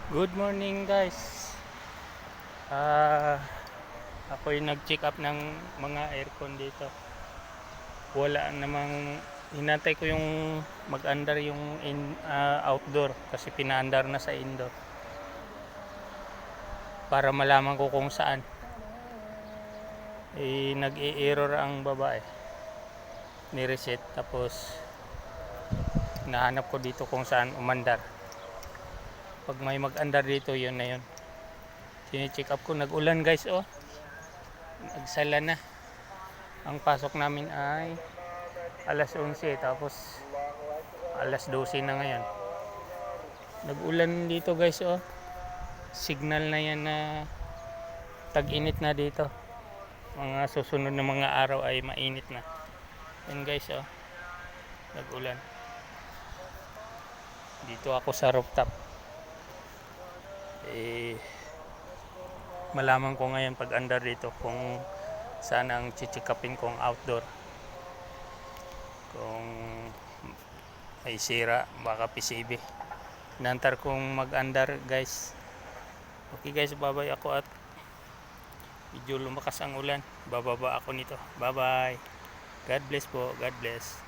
Good morning guys. Ah, Ako'y nag-check up ng mga aircon dito. Wala namang hinantay ko yung mag-andar yung outdoor kasi pinaandar na sa indoor para malaman ko kung saan. Nag-i-error ang babae. Ni-reset tapos nahanap ko dito kung saan umandar. Pag may mag-andar dito, yun na yun. Sine-check up ko, nag-ulan guys oh. Nagsala na. Ang pasok namin ay alas 11 tapos alas 12 na ngayon. Nag-ulan dito guys oh. Signal na yan na tag-init na dito. Mga susunod na mga araw ay mainit na. Yan guys oh. Nag-ulan. Dito ako sa rooftop. Malaman ko ngayon pag andar dito kung saan ang chichikapin kong outdoor. Kung ay sira, baka PCB. Nantar kong mag-andar guys. Okay guys, babay ako at medyo lumakas ang ulan. Bababa ako nito. Bye bye. God bless po. God bless.